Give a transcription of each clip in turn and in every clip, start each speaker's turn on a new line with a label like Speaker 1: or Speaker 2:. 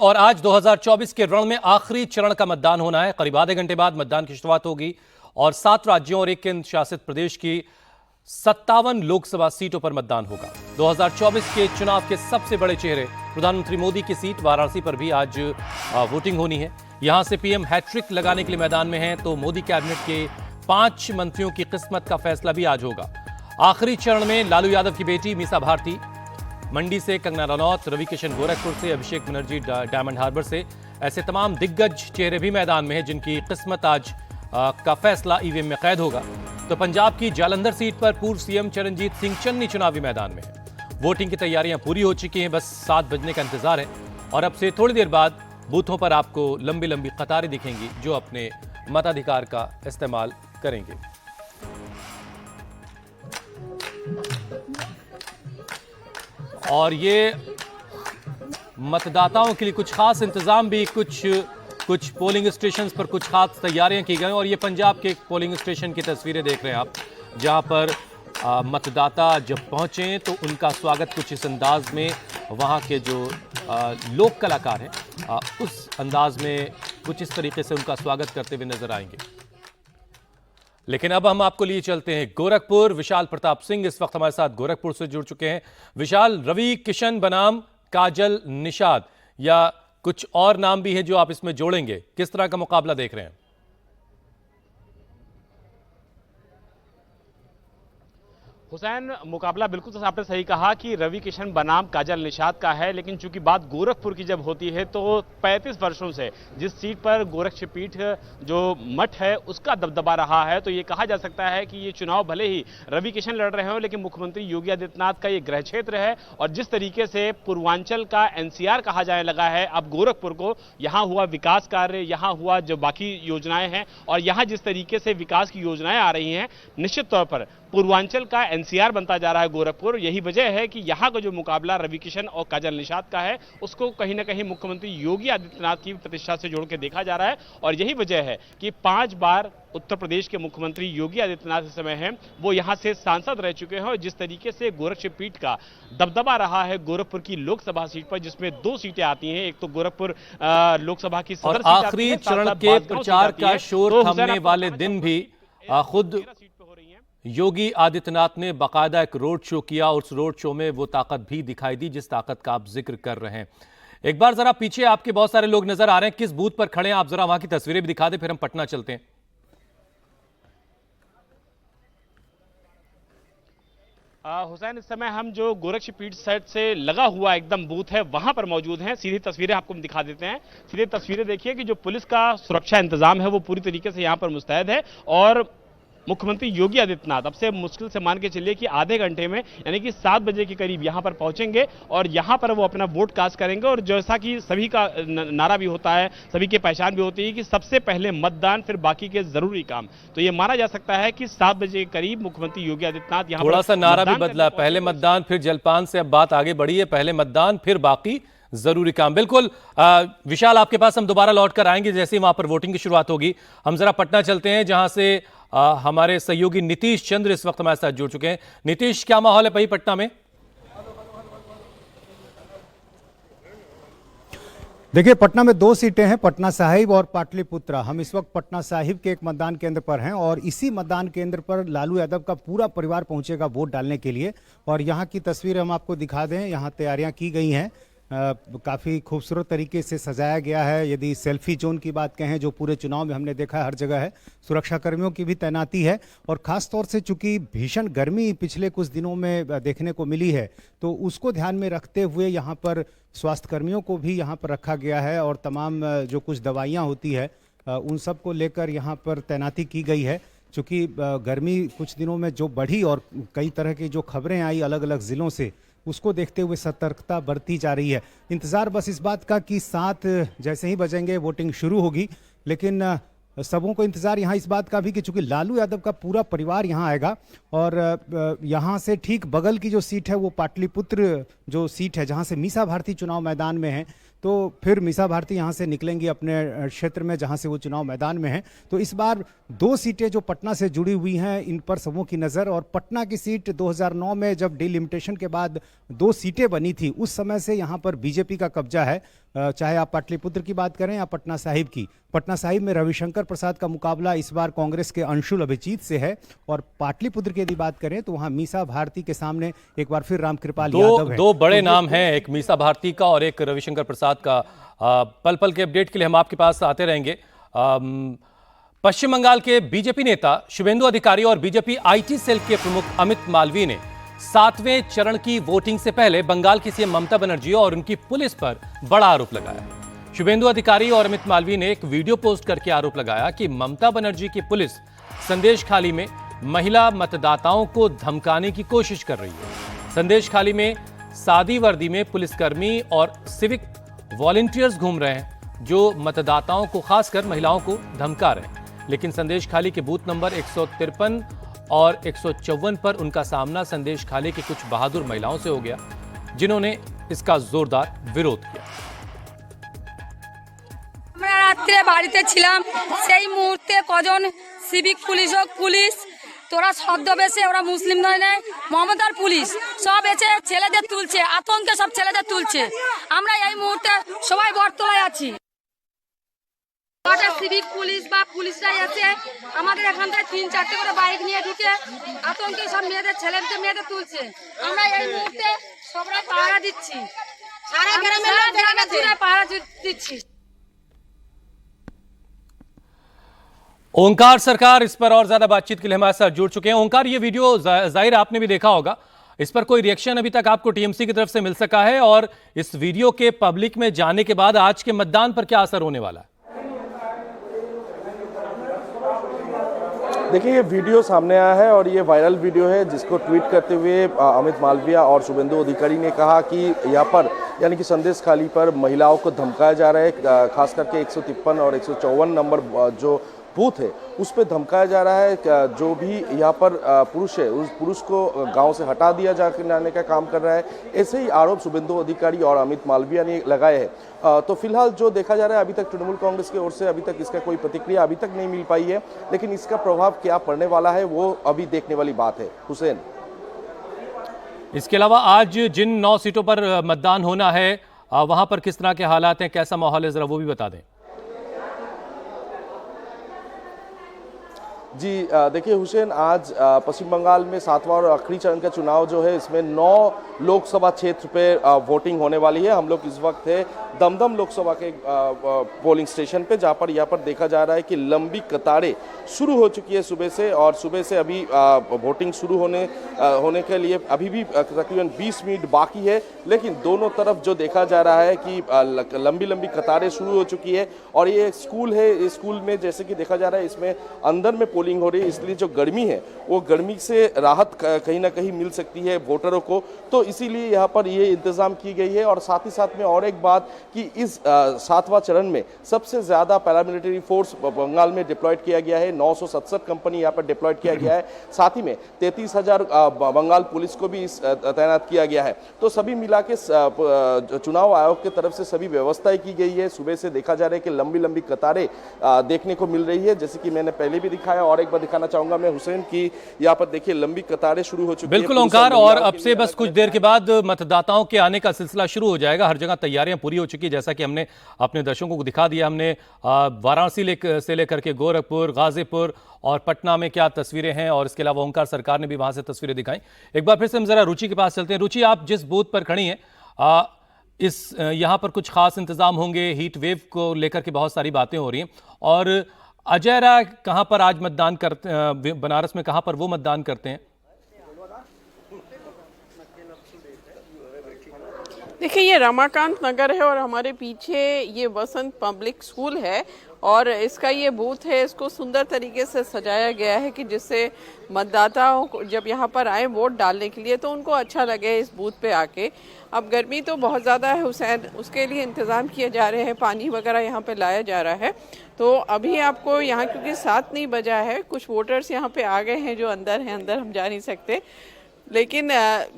Speaker 1: और आज 2024 के रण में आखिरी चरण का मतदान होना है। करीब आधे घंटे बाद मतदान की शुरुआत होगी और 7 राज्यों और एक केंद्र शासित प्रदेश की 57 लोकसभा सीटों पर मतदान होगा। 2024 के चुनाव के सबसे बड़े चेहरे प्रधानमंत्री मोदी की सीट वाराणसी पर भी आज वोटिंग होनी है। यहां से पीएम हैट्रिक लगाने के लिए मैदान में हैं, तो मोदी कैबिनेट के 5 मंत्रियों की किस्मत का फैसला भी आज होगा। आखिरी चरण में लालू यादव की बेटी मीसा भारती, मंडी से कंगना रनौत, रवि किशन गोरखपुर से, अभिषेक बनर्जी डायमंड हार्बर से, ऐसे तमाम दिग्गज चेहरे भी मैदान में हैं जिनकी किस्मत आज का फैसला ईवीएम में कैद होगा। तो पंजाब की जालंधर सीट पर पूर्व सीएम चरणजीत सिंह चन्नी चुनावी मैदान में है। वोटिंग की तैयारियां पूरी हो चुकी हैं, बस 7 बजने का इंतजार है और अब से थोड़ी देर बाद बूथों पर आपको लंबी लंबी कतारें दिखेंगी जो अपने मताधिकार का इस्तेमाल करेंगे। और ये मतदाताओं के लिए कुछ खास इंतजाम भी कुछ पोलिंग स्टेशंस पर कुछ खास तैयारियां की गई और ये पंजाब के एक पोलिंग स्टेशन की तस्वीरें देख रहे हैं आप, जहां पर मतदाता जब पहुंचे तो उनका स्वागत कुछ इस अंदाज में, वहां के जो लोक कलाकार हैं उस अंदाज में कुछ इस तरीके से उनका स्वागत करते हुए नजर आएंगे। लेकिन अब हम आपको लिए चलते हैं गोरखपुर। विशाल प्रताप सिंह इस वक्त हमारे साथ गोरखपुर से जुड़ चुके हैं। विशाल, रवि किशन बनाम काजल निषाद या कुछ और नाम भी हैं जो आप इसमें जोड़ेंगे, किस तरह का मुकाबला देख रहे हैं?
Speaker 2: हुसैन, मुकाबला बिल्कुल तो आपने सही कहा कि रवि किशन बनाम काजल निषाद का है, लेकिन चूंकि बात गोरखपुर की जब होती है तो 35 वर्षों से जिस सीट पर गोरक्षपीठ जो मठ है उसका दबदबा रहा है, तो ये कहा जा सकता है कि ये चुनाव भले ही रवि किशन लड़ रहे हो, लेकिन मुख्यमंत्री योगी आदित्यनाथ का ये गृह क्षेत्र है और जिस तरीके से पूर्वांचल का एनसीआर कहा जाने लगा है अब गोरखपुर को, यहाँ हुआ विकास कार्य, यहाँ हुआ जो बाकी योजनाएं हैं और यहाँ जिस तरीके से विकास की योजनाएं आ रही हैं, निश्चित तौर पर पूर्वांचल का एनसीआर बनता जा रहा है गोरखपुर। यही वजह है कि यहाँ का जो मुकाबला रवि किशन और काजल निषाद का है उसको कहीं ना कहीं मुख्यमंत्री योगी आदित्यनाथ की प्रतिष्ठा से जोड़ के देखा जा रहा है और यही वजह है कि 5 बार उत्तर प्रदेश के मुख्यमंत्री योगी आदित्यनाथ इस समय हैं, वो यहाँ से सांसद रह चुके हैं और जिस तरीके से गोरक्षपीठ का दबदबा रहा है गोरखपुर की लोकसभा सीट पर, जिसमें 2 सीटें आती हैं, एक तो गोरखपुर लोकसभा की सदर सीट,
Speaker 1: आखिरी चरण के प्रचार का शोर थमने वाले दिन भी खुद योगी आदित्यनाथ ने बाकायदा एक रोड शो किया और उस रोड शो में वो ताकत भी दिखाई दी जिस ताकत का आप जिक्र कर रहे हैं। एक बार जरा पीछे आपके बहुत सारे लोग नजर आ रहे हैं, किस बूथ पर खड़े हैं आप जरा वहां की तस्वीरें भी दिखा दें, फिर हम पटना चलते हैं।
Speaker 2: हुसैन, इस समय हम जो गोरक्षपीठ साइड से लगा हुआ एकदम बूथ है वहां पर मौजूद हैं। सीधी तस्वीरें आपको हम दिखा देते हैं। सीधी तस्वीरें देखिए कि जो पुलिस का सुरक्षा इंतजाम है वो पूरी तरीके से यहाँ पर मुस्तैद है और मुख्यमंत्री योगी आदित्यनाथ अब से मुश्किल से मान के चलिए कि आधे घंटे में यानी कि 7 बजे के करीब यहां पर पहुंचेंगे और यहां पर वो अपना वोट कास्ट करेंगे और जैसा कि सभी का नारा भी होता है, सभी की पहचान भी होती है कि सबसे पहले मतदान फिर बाकी के जरूरी काम, तो ये माना जा सकता है कि 7 बजे के करीब मुख्यमंत्री योगी आदित्यनाथ यहां
Speaker 1: थोड़ा सा नारा भी बदला, पहले मतदान फिर जलपान से अब बात आगे बढ़ी है, पहले मतदान फिर बाकी जरूरी काम। बिल्कुल विशाल, आपके पास हम दोबारा लौट कर आएंगे जैसे ही वहां पर वोटिंग की शुरुआत होगी। हम जरा पटना चलते हैं जहां से हमारे सहयोगी नीतीश चंद्र इस वक्त हमारे साथ जुड़ चुके हैं। नीतीश, क्या माहौल है भाई पटना में?
Speaker 3: देखिए, पटना में 2 सीटें हैं, पटना साहिब और पाटलिपुत्रा। हम इस वक्त पटना साहिब के एक मतदान केंद्र पर हैं और इसी मतदान केंद्र पर लालू यादव का पूरा परिवार पहुंचेगा वोट डालने के लिए और यहाँ की तस्वीर हम आपको दिखा दें। यहाँ तैयारियां की गई हैं, काफ़ी खूबसूरत तरीके से सजाया गया है। यदि सेल्फी जोन की बात कहें, जो पूरे चुनाव में हमने देखा हर जगह है, सुरक्षा कर्मियों की भी तैनाती है और ख़ास तौर से चूंकि भीषण गर्मी पिछले कुछ दिनों में देखने को मिली है तो उसको ध्यान में रखते हुए यहाँ पर स्वास्थ्य कर्मियों को भी यहाँ पर रखा गया है और तमाम जो कुछ दवाइयाँ होती है उन सब को लेकर यहाँ पर तैनाती की गई है। चूँकि गर्मी कुछ दिनों में जो बढ़ी और कई तरह की जो खबरें आई अलग अलग ज़िलों से, उसको देखते हुए सतर्कता बरती जा रही है। इंतज़ार बस इस बात का कि 7 जैसे ही बजेंगे वोटिंग शुरू होगी, लेकिन सबों को इंतज़ार यहाँ इस बात का भी कि चूंकि लालू यादव का पूरा परिवार यहाँ आएगा और यहाँ से ठीक बगल की जो सीट है वो पाटलिपुत्र जो सीट है जहाँ से मीसा भारती चुनाव मैदान में है, तो फिर मीसा भारती यहाँ से निकलेंगी अपने क्षेत्र में जहाँ से वो चुनाव मैदान में है। तो इस बार 2 सीटें जो पटना से जुड़ी हुई हैं इन पर सबों की नज़र। और पटना की सीट 2009 में जब डिलिमिटेशन के बाद 2 सीटें बनी थी उस समय से यहाँ पर बीजेपी का कब्जा है चाहे आप पाटलिपुत्र की बात करें या पटना साहिब की। पटना साहिब में रविशंकर प्रसाद का मुकाबला इस बार कांग्रेस के अंशुल अभिजीत से है, और पाटलिपुत्र की यदि बात करें तो वहां मीसा भारती के सामने एक बार फिर रामकृपाल यादव है।
Speaker 1: दो बड़े नाम हैं, एक मीसा भारती का और एक रविशंकर प्रसाद का। पल पल के अपडेट के लिए हम आपके पास आते रहेंगे। पश्चिम बंगाल के बीजेपी नेता शुभेंदु अधिकारी और बीजेपी आईटी सेल के प्रमुख अमित मालवीय ने 7वें चरण की वोटिंग से पहले बंगाल की सीएम ममता बनर्जी और उनकी पुलिस पर बड़ा आरोप लगाया। शुभेंदु अधिकारी और अमित मालवीय ने एक वीडियो पोस्ट करके आरोप लगाया कि ममता बनर्जी की पुलिस संदेश खाली में महिला मतदाताओं को धमकाने की कोशिश कर रही है। संदेश खाली में सादी वर्दी में पुलिसकर्मी और सिविक वॉलंटियर्स घूम रहे हैं जो मतदाताओं को, खासकर महिलाओं को धमका रहे हैं। लेकिन संदेश खाली के बूथ नंबर 153 और 154 पर उनका सामना संदेश खाली की कुछ बहादुर महिलाओं से हो गया, जिन्होंने इसका जोरदार विरोध किया।
Speaker 4: আমরা রাতে বাড়িতে ছিলাম, সেই মুহূর্তে কজন সিভিক পুলিশ তোরা ছদ্মবেশে, ওরা মুসলিম নয় না, মমতার পুলিশ সব এসে ছেলেদের তুলছে, আতঙ্কে সব ছেলেদের তুলছে। আমরা এই মুহূর্তে সবাই বটতলায় আছি। সিভিক পুলিশ বা পুলিশরা এসে আমাদের এখানটায় 3-4টে করে বাইক নিয়ে ঢুকে আতঙ্কে সব মেয়েদের তুলছে। আমরা এই মুহূর্তে সবাই পাহারা দিচ্ছি, সারা গ্রামে পাহারা দিচ্ছি।
Speaker 1: ओंकार सरकार इस पर और ज्यादा बातचीत के लिए हमारे साथ जुड़ चुके हैं। ओंकार, ये वीडियो जाहिर आपने भी देखा होगा, इस पर कोई रिएक्शन अभी तक आपको टीएमसी की तरफ से मिल सका है, और इस वीडियो के पब्लिक में जाने के बाद आज के मतदान पर क्या असर होने वाला है?
Speaker 5: देखिए, ये वीडियो सामने आया है और ये वायरल वीडियो है, जिसको ट्वीट करते हुए अमित मालवीय और शुभेंदु अधिकारी ने कहा कि यहाँ पर यानी कि संदेश खाली पर महिलाओं को धमकाया जा रहा है। खास करके 153 और 154 नंबर जो बूथ है उस पर धमकाया जा रहा है। जो भी यहाँ पर पुरुष है उस पुरुष को गांव से हटा दिया जाने का काम कर रहा है। ऐसे ही आरोप शुभेंदु अधिकारी और अमित मालवीय ने लगाए हैं। तो फिलहाल जो देखा जा रहा है, अभी तक तृणमूल कांग्रेस की ओर से अभी तक इसका कोई प्रतिक्रिया अभी तक नहीं मिल पाई है, लेकिन इसका प्रभाव क्या पड़ने वाला है वो अभी देखने वाली बात है। हुसैन,
Speaker 1: इसके अलावा आज जिन 9 सीटों पर मतदान होना है वहां पर किस तरह के हालात हैं, कैसा माहौल है, जरा वो भी बता दें।
Speaker 5: जी देखिए हुसैन, आज पश्चिम बंगाल में 7वां और आखिरी चरण का चुनाव जो है, इसमें 9 लोकसभा क्षेत्र पे वोटिंग होने वाली है। हम लोग इस वक्त है दमदम लोकसभा के पोलिंग स्टेशन पे, जहाँ पर देखा जा रहा है कि लंबी कतारें शुरू हो चुकी है सुबह से, और सुबह से अभी वोटिंग शुरू होने के लिए अभी भी तकरीबन 20 मिनट बाकी है। लेकिन दोनों तरफ जो देखा जा रहा है कि लंबी लंबी कतारें शुरू हो चुकी है। और ये स्कूल है, इस स्कूल में जैसे कि देखा जा रहा है इसमें अंदर में पोलिंग हो रही है, इसलिए जो गर्मी है वो गर्मी से राहत कहीं ना कहीं मिल सकती है वोटरों को, तो इसीलिए यहाँ पर ये इंतजाम की गई है। और साथ ही साथ में और एक बात कि इस 7वां चरण में सबसे ज्यादा पैरामिलिट्री फोर्स बंगाल में डिप्लॉयड किया गया है। 967 कंपनी यहाँ पर डिप्लॉयड किया गया है। साथ ही में 33,000 बंगाल पुलिस को भी तैनात किया गया है। तो सभी मिला के चुनाव आयोग की तरफ से सभी व्यवस्थाएं की गई है। सुबह से देखा जा रहा है कि लंबी लंबी कतारें देखने को मिल रही है, जैसे कि मैंने पहले भी दिखाया, और एक बार दिखाना चाहूंगा मैं हुसैन की यहाँ पर देखिए लंबी कतारें शुरू हो चुकी है।
Speaker 1: बिल्कुल ओंकार, और अब से बस कुछ देर के बाद मतदाताओं के आने का सिलसिला शुरू हो जाएगा। हर जगह तैयारियां पूरी हो चुकी है, जैसा कि हमने अपने दर्शकों को दिखा दिया। हमने वाराणसी से लेकर के गोरखपुर, गाजीपुर और पटना में क्या तस्वीरें हैं, और इसके अलावा ओंकार सरकार ने भी वहां से तस्वीरें दिखाई। एक बार फिर से हम जरा रुचि के पास चलते हैं। रुचि, आप जिस बूथ पर खड़ी हैं, यहाँ पर कुछ खास इंतजाम होंगे, हीट वेव को लेकर के बहुत सारी बातें हो रही हैं, और अजय राय कहां पर आज मतदान करते हैं, बनारस में कहां पर वो मतदान करते हैं?
Speaker 6: देखिए, ये रमाकांत नगर है और हमारे पीछे ये वसंत पब्लिक स्कूल है, और इसका ये बूथ है, इसको सुंदर तरीके से सजाया गया है कि जिससे मतदाताओं को जब यहाँ पर आए वोट डालने के लिए तो उनको अच्छा लगे इस बूथ पे आके। अब गर्मी तो बहुत ज़्यादा है हुसैन, उसके लिए इंतज़ाम किए जा रहे हैं, पानी वगैरह यहाँ पे लाया जा रहा है। तो अभी आपको यहाँ, क्योंकि 7 नहीं बजा है, कुछ वोटर्स यहाँ पे आ गए हैं जो अंदर हैं, अंदर हम जा नहीं सकते, लेकिन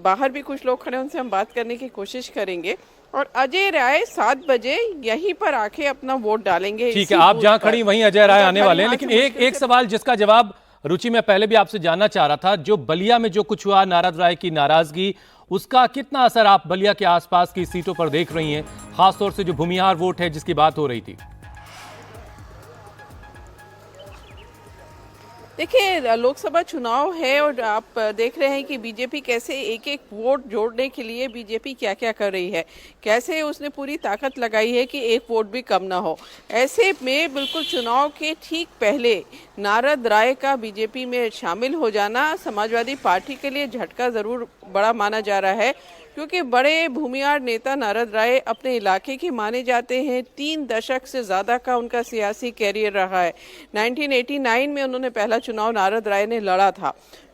Speaker 6: बाहर भी कुछ लोग खड़े हैं, उनसे हम बात करने की कोशिश करेंगे। और अजय राय 7 बजे यहीं पर आके अपना वोट डालेंगे।
Speaker 1: ठीक है, आप जहां खड़ी वहीं अजय राय आने वाले हैं। लेकिन एक सवाल जिसका जवाब रुचि मैं पहले भी आपसे जानना चाह रहा था, जो बलिया में जो कुछ हुआ, नारद राय की नाराजगी, उसका कितना असर आप बलिया के आसपास की सीटों पर देख रही हैं, खासतौर से जो भूमिहार वोट है जिसकी बात हो रही थी?
Speaker 6: देखिए, लोकसभा चुनाव है और आप देख रहे हैं कि बीजेपी कैसे एक एक वोट जोड़ने के लिए बीजेपी क्या क्या कर रही है, कैसे उसने पूरी ताकत लगाई है कि एक वोट भी कम ना हो। ऐसे में बिल्कुल चुनाव के ठीक पहले नारद राय का बीजेपी में शामिल हो जाना समाजवादी पार्टी के लिए झटका जरूर बड़ा माना जा रहा है, क्योंकि बड़े भूमिहार नेता नारद राय अपने इलाके के माने जाते हैं। 3 दशक से ज़्यादा का उनका सियासी कैरियर रहा है। 1989 में उन्होंने पहला चुनाव नारद राय ने लड़ा था।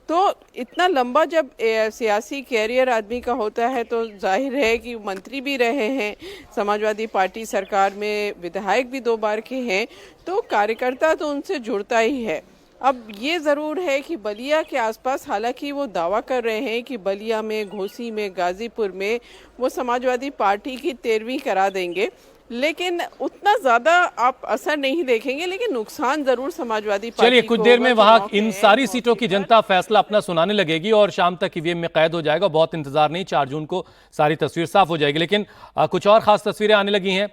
Speaker 6: तो इतना लंबा जब सियासी कैरियर आदमी का होता है तो जाहिर है कि मंत्री भी रहे हैं, समाजवादी पार्टी सरकार में विधायक भी 2 बार के हैं, तो कार्यकर्ता तो उनसे जुड़ता ही है। अब ये ज़रूर है कि बलिया के आसपास, हालांकि वो दावा कर रहे हैं कि बलिया में, घोसी में, गाजीपुर में वो समाजवादी पार्टी की 13वीं करा देंगे, लेकिन उतना ज़्यादा आप असर नहीं देखेंगे, लेकिन नुकसान ज़रूर समाजवादी पार्टी
Speaker 1: चलिए, कुछ देर में
Speaker 6: होगा।
Speaker 1: वहां
Speaker 6: चुनाव
Speaker 1: इन
Speaker 6: में
Speaker 1: सारी सीटों की जनता फैसला अपना सुनाने लगेगी और शाम तक ईवीएम में कैद हो जाएगा। बहुत इंतजार नहीं, 4 जून को सारी तस्वीर साफ हो जाएगी। लेकिन कुछ और खास तस्वीरें आने लगी हैं।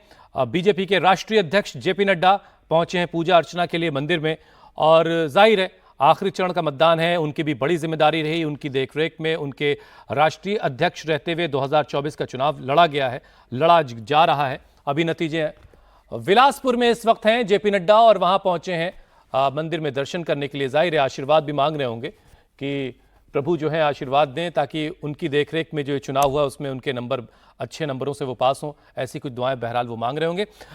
Speaker 1: बीजेपी के राष्ट्रीय अध्यक्ष जेपी नड्डा पहुंचे हैं पूजा अर्चना के लिए मंदिर में, और जाहिर है आखिरी चरण का मतदान है, उनकी भी बड़ी जिम्मेदारी रही। उनकी देखरेख में उनके राष्ट्रीय अध्यक्ष रहते हुए 2024 का चुनाव लड़ा जा रहा है। अभी नतीजे हैं। बिलासपुर में इस वक्त हैं जेपी नड्डा और वहां पहुंचे हैं मंदिर में दर्शन करने के लिए। जाहिर है आशीर्वाद भी मांग रहे होंगे कि प्रभु जो है आशीर्वाद दें, ताकि उनकी देखरेख में जो चुनाव हुआ उसमें उनके नंबर अच्छे नंबरों से वो पास हों। ऐसी कुछ दुआएं बहरहाल वो मांग रहे होंगे।